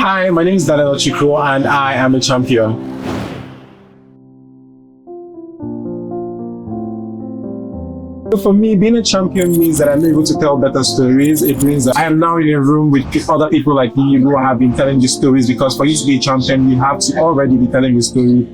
Hi, my name is Daniel Ochuko and I am a champion. So for me, being a champion means that I'm able to tell better stories. It means that I am now in a room with other people like me who have been telling these stories, because for you to be a champion, you have to already be telling the story.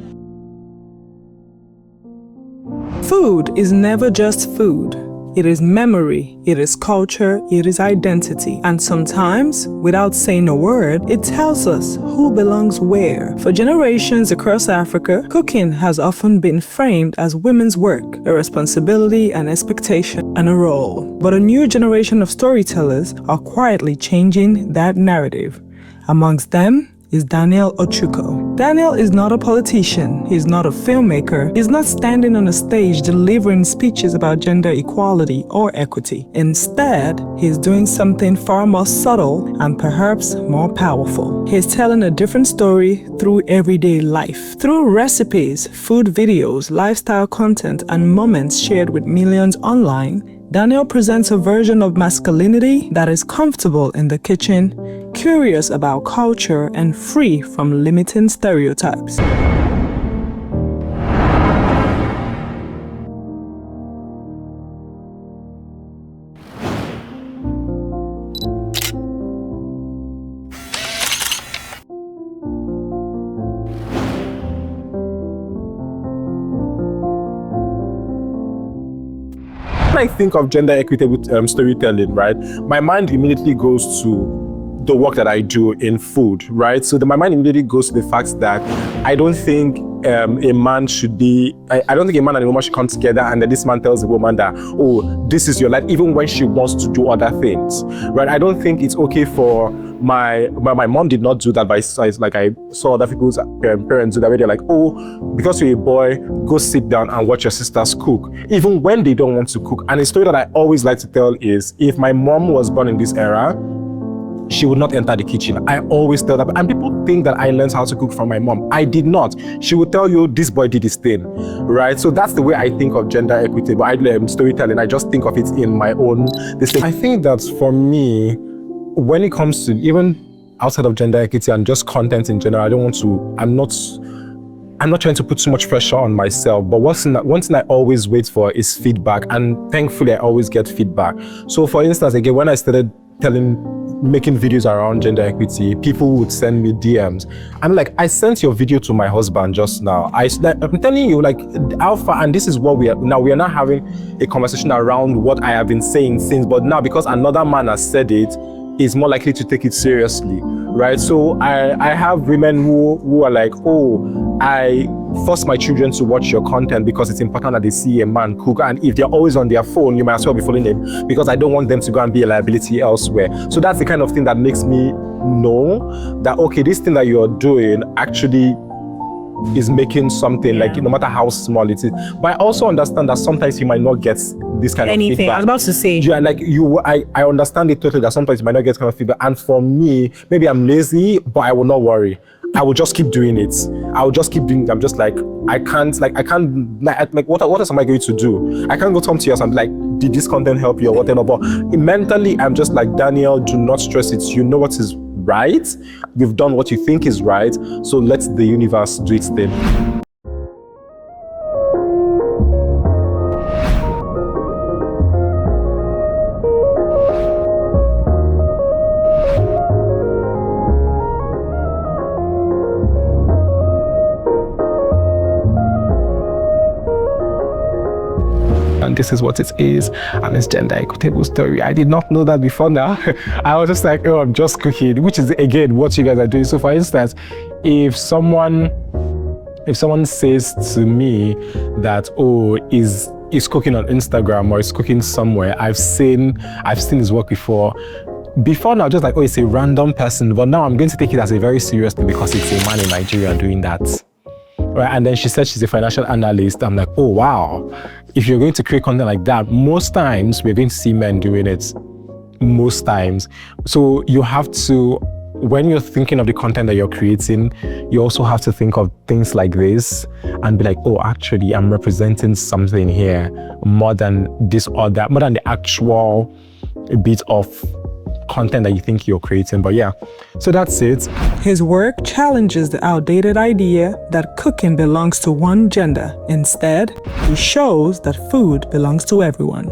Food is never just food. It is memory, it is culture, it is identity. And sometimes, without saying a word, it tells us who belongs where. For generations across Africa, cooking has often been framed as women's work, a responsibility, an expectation, and a role. But a new generation of storytellers are quietly changing that narrative. Amongst them is Daniel Ochuko. Daniel is not a politician, he's not a filmmaker, he's not standing on a stage delivering speeches about gender equality or equity. Instead, he's doing something far more subtle and perhaps more powerful. He's telling a different story through everyday life. Through recipes, food videos, lifestyle content, and moments shared with millions online, Daniel presents a version of masculinity that is comfortable in the kitchen, curious about culture, and free from limiting stereotypes. When I think of gender equitable storytelling, right, my mind immediately goes to the work that I do in food, right? So my mind immediately goes to the fact that I don't think a man should be, I don't think a man and a woman should come together and then this man tells the woman that, oh, this is your life, even when she wants to do other things, right? I don't think it's okay for my mom did not do that, but it's like I saw other people's parents do that, where they're like, oh, because you're a boy, go sit down and watch your sisters cook, even when they don't want to cook. And a story that I always like to tell is, if my mom was born in this era, she would not enter the kitchen. I always tell that, and people think that I learned how to cook from my mom. I did not. She would tell you, this boy did his thing, right? So that's the way I think of gender equitable storytelling. I just think of it in my own thing. I think that for me, when it comes to even outside of gender equity and just content in general, I'm not trying to put too much pressure on myself, but one thing I always wait for is feedback, and thankfully I always get feedback. So for instance, again, when I started making videos around gender equity, people would send me DMs. I'm like, I sent your video to my husband just now. I'm telling you, like, alpha, and this is what we are now. We are not having a conversation around what I have been saying since, but now because another man has said it, is more likely to take it seriously, right? So I have women who are like, oh, I force my children to watch your content because it's important that they see a man cook, and if they're always on their phone, you might as well be following him, because I don't want them to go and be a liability elsewhere. So that's the kind of thing that makes me know that, okay, this thing that you're doing actually is making something, like, no matter how small it is. But I also understand that sometimes you might not get this kind of feedback. I was about to say. Yeah, like I understand it totally, that sometimes you might not get kind of feedback. And for me, maybe I'm lazy, but I will not worry. I will just keep doing it. I will just keep doing it. I'm just like, I can't, what else am I going to do? I can't go come to you and be like, did this content help you or whatever? But mentally, I'm just like, Daniel, do not stress it. You know what is right. You've done what you think is right. So let the universe do its thing. And this is what it is, and it's gender equitable story. I did not know that before now. I was just like, oh, I'm just cooking, which is again what you guys are doing. So for instance, if someone says to me that, oh, is cooking on Instagram or is cooking somewhere, I've seen his work before now, just like, oh, it's a random person, but now I'm going to take it as a very serious thing because it's a man in Nigeria doing that. Right, and then she said she's a financial analyst. I'm like, oh wow, if you're going to create content like that, most times we're going to see men doing it. Most times. So you have to, when you're thinking of the content that you're creating, you also have to think of things like this and be like, oh, actually, I'm representing something here more than the actual bit of content that you think you're creating. But yeah, so that's it. His work challenges the outdated idea that cooking belongs to one gender. Instead, he shows that food belongs to everyone.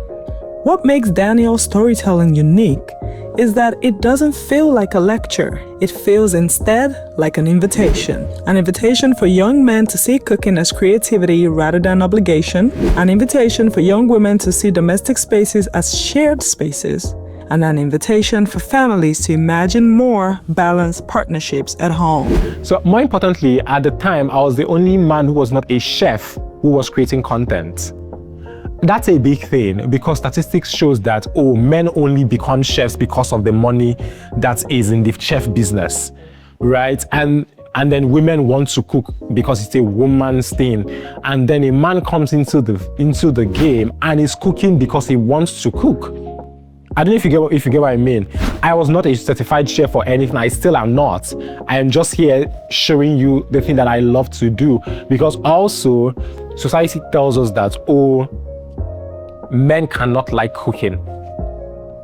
What makes Daniel's storytelling unique is that it doesn't feel like a lecture. It feels instead like an invitation. An invitation for young men to see cooking as creativity rather than obligation. An invitation for young women to see domestic spaces as shared spaces. And an invitation for families to imagine more balanced partnerships at home. So more importantly, at the time, I was the only man who was not a chef who was creating content. That's a big thing because statistics shows that, men only become chefs because of the money that is in the chef business, right? And then women want to cook because it's a woman's thing. And then a man comes into the game and is cooking because he wants to cook. I don't know if you get what I mean. I was not a certified chef or anything. I still am not. I am just here showing you the thing that I love to do, because also society tells us that, men cannot like cooking,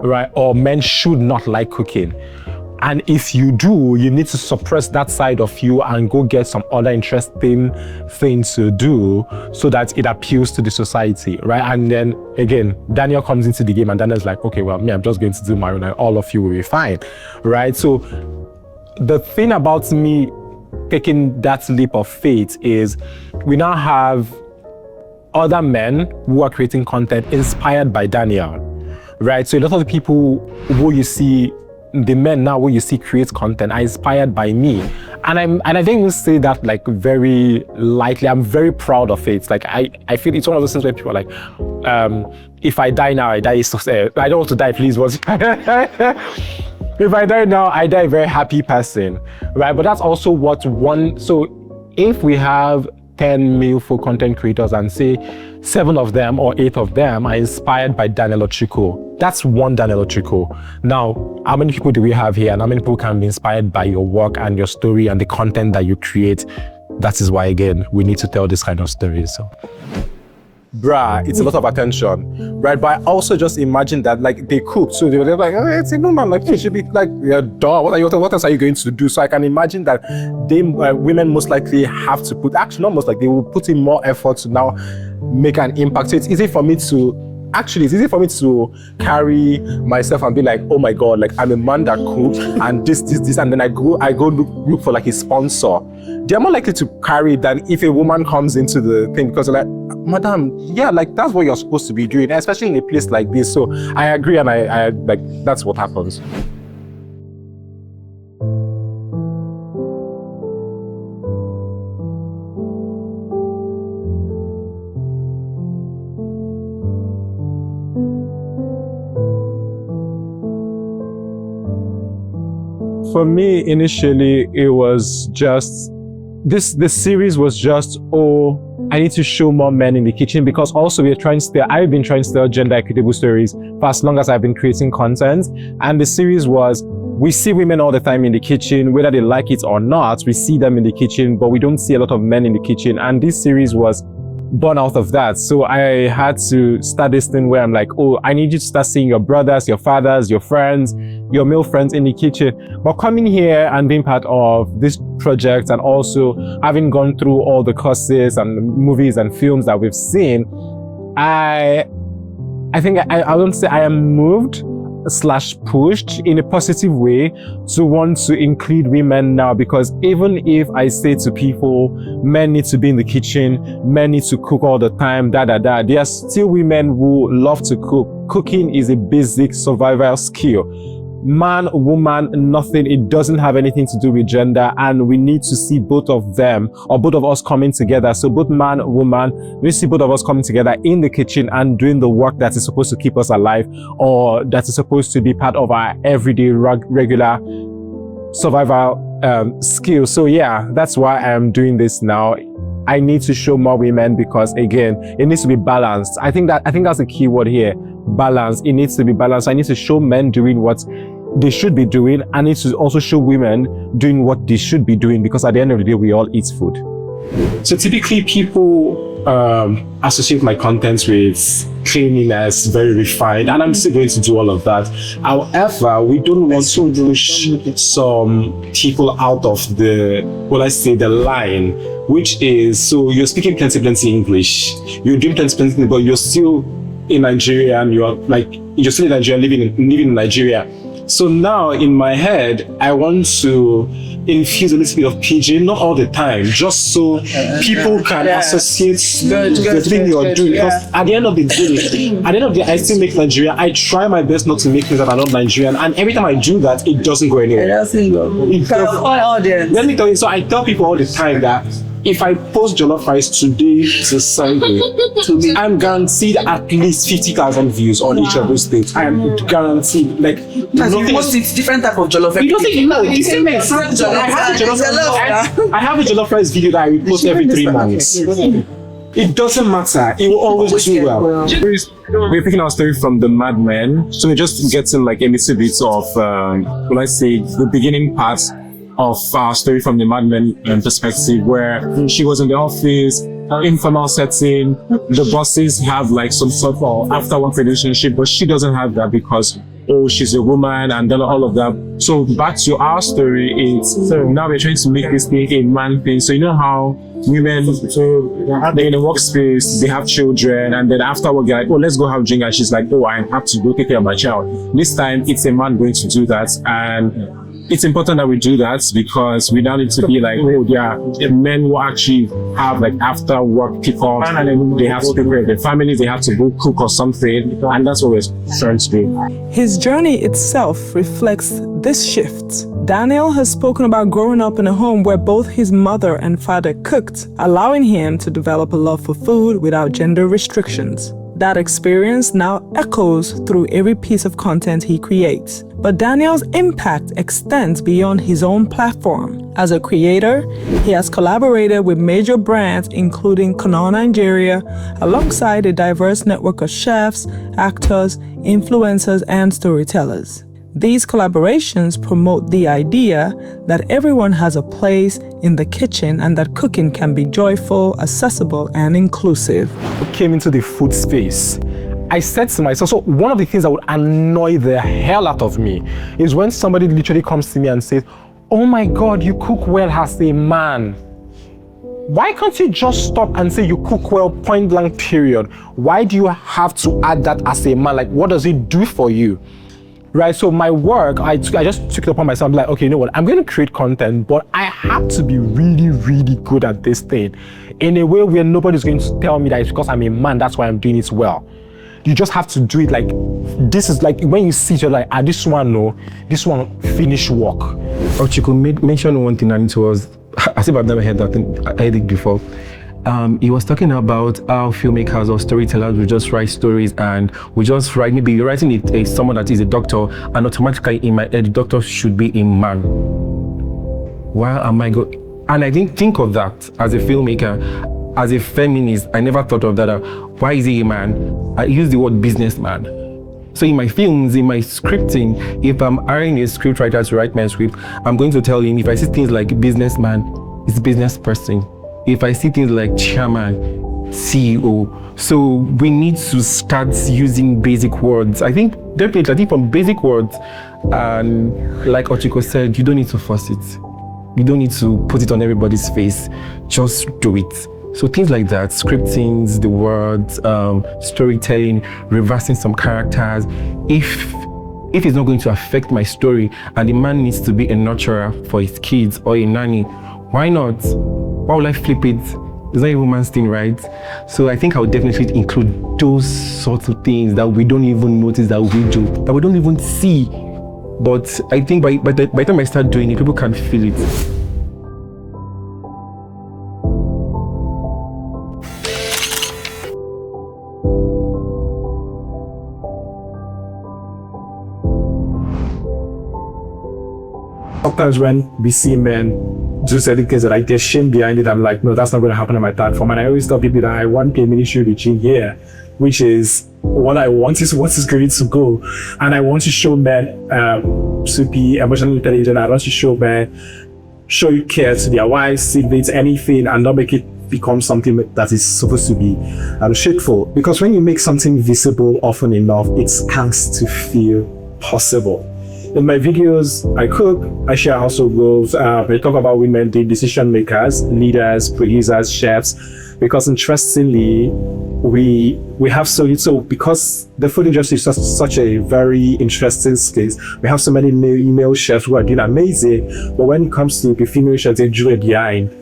right? Or men should not like cooking. And if you do, you need to suppress that side of you and go get some other interesting things to do so that it appeals to the society, right? And then again, Daniel comes into the game and Daniel's like, okay, well, me, I'm just going to do my own and all of you will be fine, right? So the thing about me taking that leap of faith is we now have other men who are creating content inspired by Daniel, right? So a lot of the people who you see, the men now who you see create content are inspired by me. And I think we say that like very lightly. I'm very proud of it. Like I feel it's one of those things where people are like, if I die now, I die. I don't want to die, please. If I die now, I die a very happy person, right? But that's also so if we have 10 male folk content creators and say 7 of them or 8 of them are inspired by Daniel Ochuko, that's one Daniel Ochuko. Now, how many people do we have here and how many people can be inspired by your work and your story and the content that you create? That is why, again, we need to tell this kind of stories. So, it's a lot of attention, right? But I also just imagine that like they cook, so they're like, it's a normal, like it should be like, duh, what else are you going to do? So I can imagine that women most likely have to they will put in more effort to now make an impact. So it's easy for me to carry myself and be like, oh my God, like I'm a man that cooks and this, and then I go look for like a sponsor. They're more likely to carry it than if a woman comes into the thing, because they're like, madam, yeah, like that's what you're supposed to be doing, especially in a place like this. So I agree, and I like that's what happens. For me, initially, it was just the series was just, I need to show more men in the kitchen, because also I've been trying to tell gender equitable stories for as long as I've been creating content. And the series was, we see women all the time in the kitchen, whether they like it or not, we see them in the kitchen, but we don't see a lot of men in the kitchen. And this series was born out of that. So I had to start this thing where I'm like, I need you to start seeing your brothers, your fathers, your friends, your male friends in the kitchen. But coming here and being part of this project, and also having gone through all the courses and movies and films that we've seen, I think I won't say I am moved / pushed in a positive way to want to include women now, because even if I say to people, men need to be in the kitchen, men need to cook all the time, there are still women who love to cook. Cooking is a basic survival skill. Man, woman, nothing. It doesn't have anything to do with gender, and we need to see both of them, or both of us, coming together. So both man, woman, we see both of us coming together in the kitchen and doing the work that is supposed to keep us alive, or that is supposed to be part of our everyday regular survival skill. So yeah, that's why I am doing this now. I need to show more women, because again, it needs to be balanced. I think that's the key word here. Balance. It needs to be balanced. I need to show men doing what they should be doing. I need to also show women doing what they should be doing, because at the end of the day, we all eat food. So typically people associate my content with cleanliness, very refined, and I'm still going to do all of that. However, we don't want to push some people out of the, well, I say the line, which is, so you're speaking plenty English, you're doing plenty, but you're still in Nigeria, and you're still in Nigeria, living in Nigeria. So now in my head, I want to infuse a little bit of pidgin, not all the time, just so people can associate the thing you're doing. Because at the end of the day, I still make Nigeria. I try my best not to make things that are not Nigerian, and every time I do that, it doesn't go anywhere. Let me tell you, so I tell people all the time that if I post jollof rice today to Sunday, I'm guaranteed at least 50,000 views on each of those things. I am guaranteed. Like, you post it different type of jollof rice. You don't think you know? The same thing. I have a jollof rice video that I will post every 3 months. It doesn't matter. It will always do well. We're picking our story from the Mad Men, so we're just getting like a little bit of, let's say, the beginning part of our story from the Mad Men perspective, where she was in the office, informal setting, the bosses have like some sort of after-work relationship, but she doesn't have that because, oh, she's a woman and then all of that. So back to our story, so now we're trying to make this thing a man thing. So you know how women, they're in a workspace, they have children, and then afterward they're like, oh, let's go have drink, and she's like, oh, I have to go take care of my child. This time it's a man going to do that, and it's important that we do that because we now need to be like, oh, yeah, men who actually have like after work people, they have to take care of their families, they have to go cook or something, and that's what we're trying to do. His journey itself reflects this shift. Daniel has spoken about growing up in a home where both his mother and father cooked, allowing him to develop a love for food without gender restrictions. That experience now echoes through every piece of content he creates. But Daniel's impact extends beyond his own platform. As a creator, he has collaborated with major brands including Knorr Nigeria, alongside a diverse network of chefs, actors, influencers, and storytellers. These collaborations promote the idea that everyone has a place in the kitchen and that cooking can be joyful, accessible, and inclusive. Came into the food space, I said to myself, so one of the things that would annoy the hell out of me is when somebody literally comes to me and says, oh my God, you cook well as a man. Why can't you just stop and say you cook well, point blank, period? Why do you have to add that as a man? Like, what does it do for you? Right, so my work, I just took it upon myself. I'm like, okay, you know what? I'm going to create content, but I have to be really good at this thing in a way where nobody's going to tell me that it's because I'm a man, that's why I'm doing it well. You just have to do it like, this is like, when you see it, you're like, this one finish work. Ochuko mentioned one thing, and it was, as if I've never heard that thing, I heard it before. He was talking about how filmmakers or storytellers will just write stories, and we just write, maybe you're writing it someone that is a doctor, and automatically in my head, the doctor should be a man. Why am I going? And I didn't think of that as a filmmaker. As a feminist, I never thought of that. Why is he a man? I use the word businessman. So in my films, in my scripting, if I'm hiring a scriptwriter to write my script, I'm going to tell him, if I see things like businessman, it's business person. If I see things like chairman, CEO, so we need to start using basic words. I think definitely, from basic words, and like Ochuko said, you don't need to force it. You don't need to put it on everybody's face. Just do it. So things like that, scripting, the words, storytelling, reversing some characters. If it's not going to affect my story, and the man needs to be a nurturer for his kids or a nanny, why not? Why would I flip it? It's not a woman's thing, right? So I think I would definitely include those sorts of things that we don't even notice that we do, that we don't even see. But I think by the time I start doing it, people can feel it. Sometimes when we see men do certain things that there's shame behind it, I'm like, no, that's not going to happen in my platform. And I always tell people that I want a ministry reaching here, which is what I want is what is going to go. And I want to show men to be emotionally intelligent. I want to show men, show you care to their wives, siblings, anything, and not make it becomes something that is supposed to be shameful. Because when you make something visible often enough, it starts to feel possible. In my videos, I cook, I share household goals, I talk about women, the decision makers, leaders, producers, chefs, because interestingly, we have so because the food industry is such a very interesting space, we have so many male chefs who are doing amazing, but when it comes to the female chefs, they do it behind.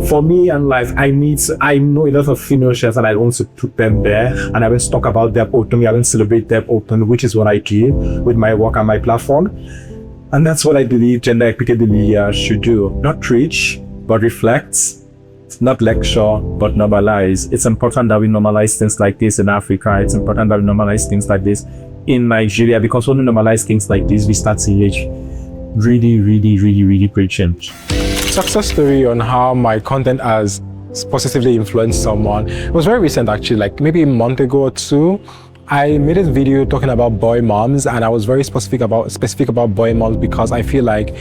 For me and life, I know a lot of female chefs and I want to put them there, and I want to talk about them openly, I want to celebrate them openly, which is what I do with my work and my platform. And that's what I believe gender equity should do. Not preach, but reflect. Not lecture, but normalize. It's important that we normalize things like this in Africa. It's important that we normalize things like this in Nigeria, because when we normalize things like this, we start to age really great change. Success story on how my content has positively influenced someone. It was very recent, actually, like maybe a month ago or two. I made a video talking about boy moms, and I was very specific about boy moms because I feel like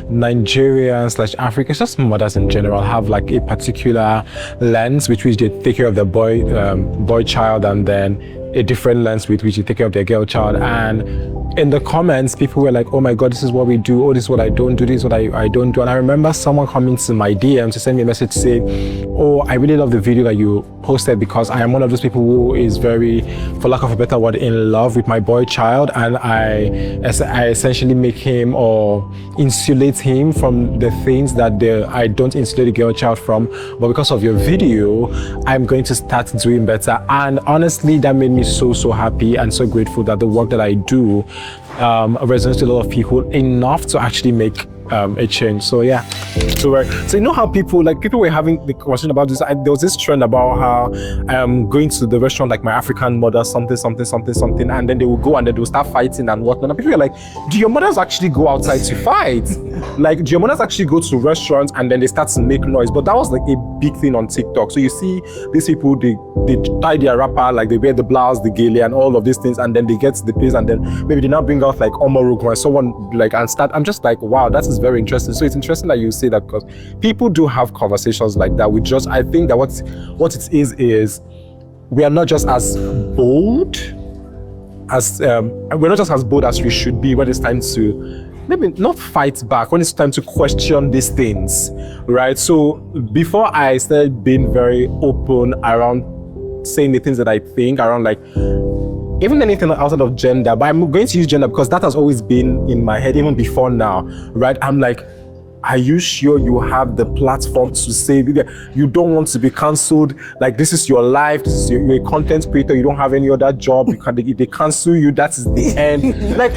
Nigerians/Africans, just mothers in general, have like a particular lens with which they take care of their boy child, and then a different lens with which they take care of their girl child. And in the comments, people were like, oh my God, this is what we do. Oh, this is what I don't do. This is what I don't do. And I remember someone coming to my DM to send me a message saying, oh, I really love the video that you posted, because I am one of those people who is very, for lack of a better word, in love with my boy child. And I essentially make him or insulate him from the things that I don't insulate the girl child from. But because of your video, I'm going to start doing better. And honestly, that made me so happy and so grateful that the work that I do resonates with a lot of people enough to actually make a change. So yeah. So you know how people were having the conversation about this. There was this trend about how going to the restaurant, like my African mother, something, and then they will go and then they will start fighting and whatnot. And people are like, do your mothers actually go outside to fight? Like, do your mothers actually go to restaurants and then they start to make noise? But that was like a big thing on TikTok. So you see these people, they tie their wrapper, like they wear the blouse, the gele, and all of these things, and then they get to the place, and then maybe they now bring out like Omorogo and someone like and start. I'm just like, wow, that is very interesting. So it's interesting that you say that, because people do have conversations like that. I think that what it is we are not just as bold as we should be when it's time to maybe not fight back, when it's time to question these things, right? So before I started being very open around saying the things that I think around, like, even anything outside of gender, but I'm going to use gender because that has always been in my head even before now, right? I'm like, are you sure you have the platform to say you don't want to be cancelled? Like, this is your life, you're a content creator, you don't have any other job, if they cancel you, that is the end. Like,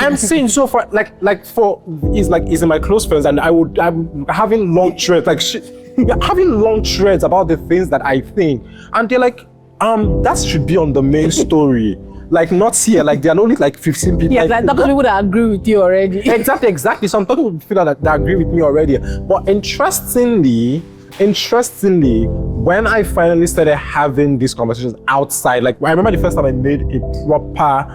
I'm saying so far, it's in my close friends, and I'm having long threads, having long threads about the things that I think, and they're like, that should be on the main story. Like, not here, like there are only like 15 people. Yeah, like that people that agree with you already. Exactly. Some people feel that agree with me already. But interestingly, when I finally started having these conversations outside, like I remember the first time I made a proper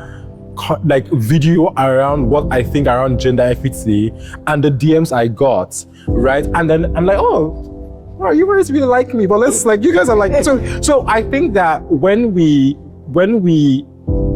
like video around what I think around gender equity, and the DMs I got, right? And then I'm like, oh, you guys really like me, but let's, like, you guys are like, so I think that when we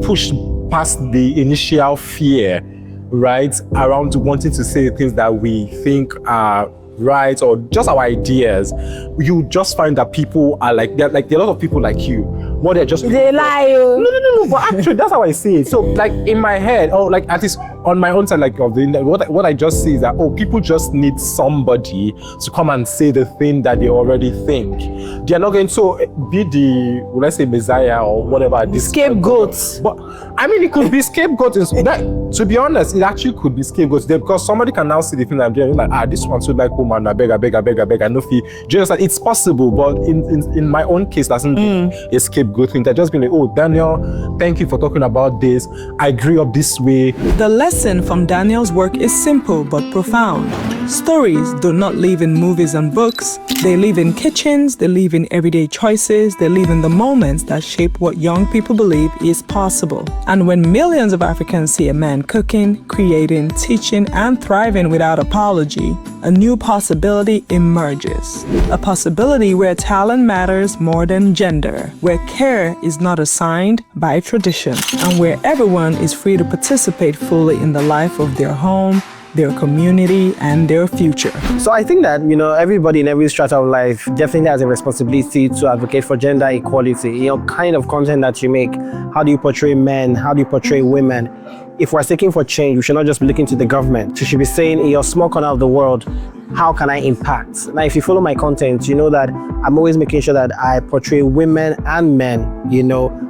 push past the initial fear, right, around wanting to say things that we think are right or just our ideas, you just find that people are like, there are a lot of people like you. What they're just they lie. No, but actually that's how I see it. So like in my head, or like at least on my own side, like of the internet, what I just see is that people just need somebody to come and say the thing that they already think. They're not going to be the, let's say, messiah or whatever, the scapegoats. But I mean, it could be scapegoats. To be honest, it actually could be scapegoats there, because somebody can now see the thing I'm doing, like, this one should like, oh man, I beg, I know fee. Just like, it's possible, but in my own case, that's not a scapegoat thing. They're just being like, oh, Daniel, thank you for talking about this. I grew up this way. The lesson lesson from Daniel's work is simple but profound. Stories do not live in movies and books. They live in kitchens, they live in everyday choices, they live in the moments that shape what young people believe is possible. And when millions of Africans see a man cooking, creating, teaching, and thriving without apology, a new possibility emerges. A possibility where talent matters more than gender, where care is not assigned by tradition, and where everyone is free to participate fully in the life of their home, their community, and their future. So I think that, everybody in every strata of life definitely has a responsibility to advocate for gender equality. Kind of content that you make. How do you portray men? How do you portray women? If we're seeking for change, we should not just be looking to the government. We should be saying, in your small corner of the world, how can I impact? Now, if you follow my content, you know that I'm always making sure that I portray women and men,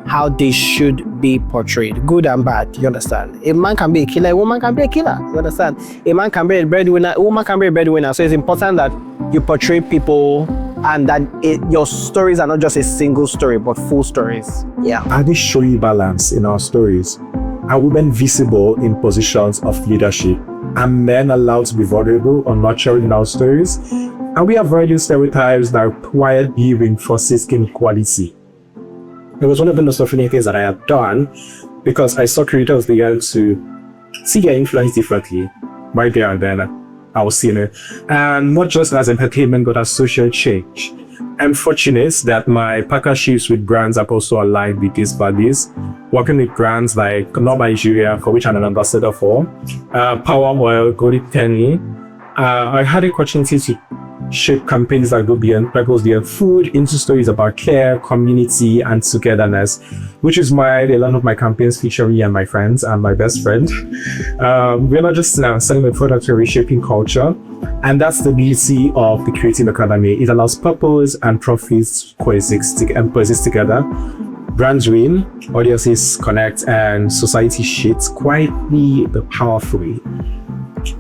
how they should be portrayed, good and bad, you understand? A man can be a killer, a woman can be a killer, you understand? A man can be a breadwinner, a woman can be a breadwinner. So it's important that you portray people and that your stories are not just a single story, but full stories. Yeah. Are they showing balance in our stories? Are women visible in positions of leadership? Are men allowed to be vulnerable or nurtured in our stories? And we avoiding stereotypes that quietly reinforces inequality. It was one of the most fulfilling things that I have done because I saw creators began to see their influence differently right there and then. I was seeing it, and not just as entertainment, but as social change. I'm fortunate that my partnerships with brands are also aligned with these values. Working with brands like Not Nigeria, for which I'm an ambassador for, Power Oil, Golden Penny, I had the opportunity to shape campaigns that go beyond food into stories about care, community, and togetherness, which is why a lot of my campaigns feature me and my friends and my best friend. We're not just selling the product, we're reshaping culture. And that's the beauty of the Creative Academy. It allows purpose and profits to coexist and persist together. Brands win, audiences connect, and society shifts quietly but powerfully.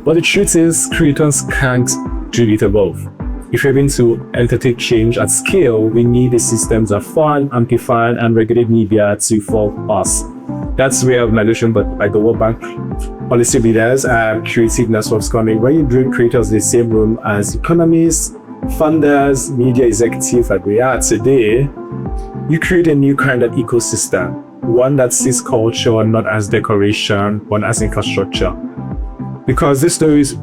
But the truth is, creators can't do it above. If we're going to entertain change at scale, we need the systems that fund, amplify, and regulate media to follow us. That's where organization like the World Bank, policy leaders, and creative networks come in. When you bring creators in the same room as economists, funders, media executives like we are today, you create a new kind of ecosystem, one that sees culture not as decoration, but as infrastructure. Because the stories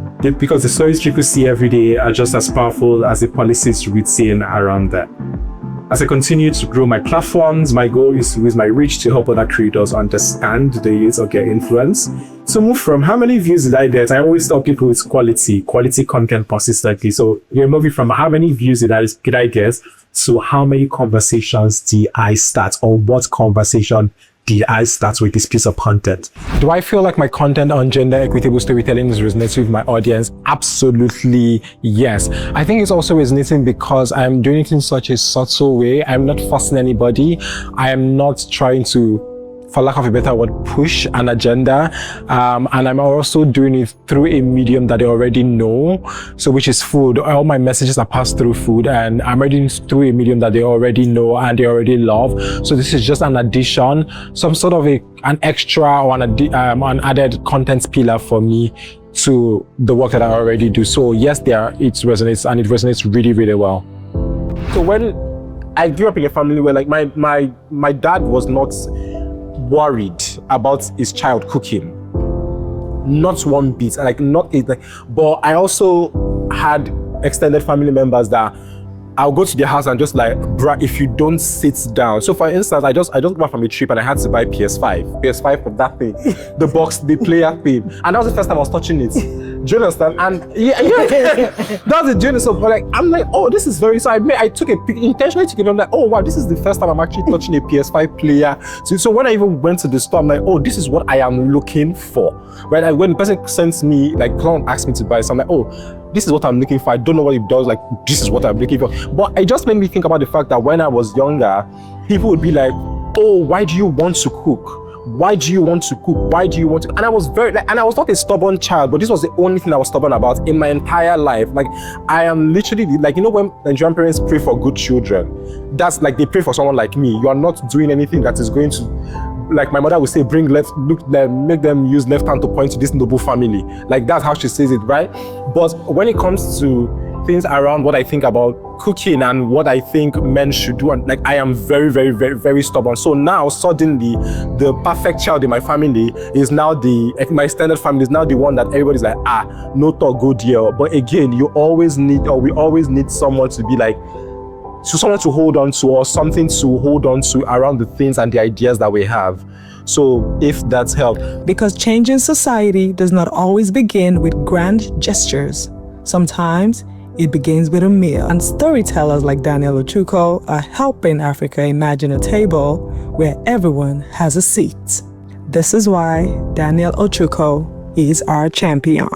people see every day are just as powerful as the policies written around them. As I continue to grow my platforms, my goal is to use my reach to help other creators understand the use of their influence. So move from how many views did I get? I always tell people it's quality content consistently. So you're moving from how many views did I get to how many conversations did I start, or what conversation did I start with this piece of content? Do I feel like my content on gender equitable storytelling is resonating with my audience? Absolutely yes. I think it's also resonating because I'm doing it in such a subtle way. I'm not forcing anybody. I am not trying to, for lack of a better word, push an agenda. And I'm also doing it through a medium that they already know, so which is food. All my messages are passed through food, and I'm reading through a medium that they already know and they already love. So this is just an addition, some sort of an extra or an added content pillar for me to the work that I already do. So yes, it resonates, and it resonates really, really well. So when I grew up in a family where like my dad was not worried about his child cooking, not one bit, but I also had extended family members that I'll go to their house and just like, bruh, if you don't sit down. So for instance, I just got back from a trip and I had to buy PS5 for that thing, the box, the player thing, and that was the first time I was touching it. Do you understand? And yeah, that's the journey. So like, I'm like, oh, this is very. So I took intentionally took it. I'm like, oh wow, this is the first time I'm actually touching a PS5 player. So when I even went to the store, I'm like, oh, this is what I am looking for. Right? When the person sends me, like, someone asks me to buy, so I'm like, oh, this is what I'm looking for. I don't know what it does. Like, this is what I'm looking for. But it just made me think about the fact that when I was younger, people would be like, oh, why do you want to cook? Why do you want to cook? Why do you want to? And I was and I was not a stubborn child, but this was the only thing I was stubborn about in my entire life. Like, I am literally, like, you know, when Nigerian parents pray for good children, that's like they pray for someone like me. You are not doing anything that is going to like my mother would say, bring left, look them, make them use left hand to point to this noble family. Like that's how she says it, right? But when it comes to things around what I think about cooking and what I think men should do, and like I am very, very, very, very stubborn. So now suddenly the perfect child in my family is now my extended family is now the one that everybody's like, no talk good here. But again, we always need someone to be like, someone to hold on to, or something to hold on to around the things and the ideas that we have. So if that's helped. Because changing society does not always begin with grand gestures. Sometimes it begins with a meal, and storytellers like Daniel Ochuko are helping Africa imagine a table where everyone has a seat. This is why Daniel Ochuko is our champion.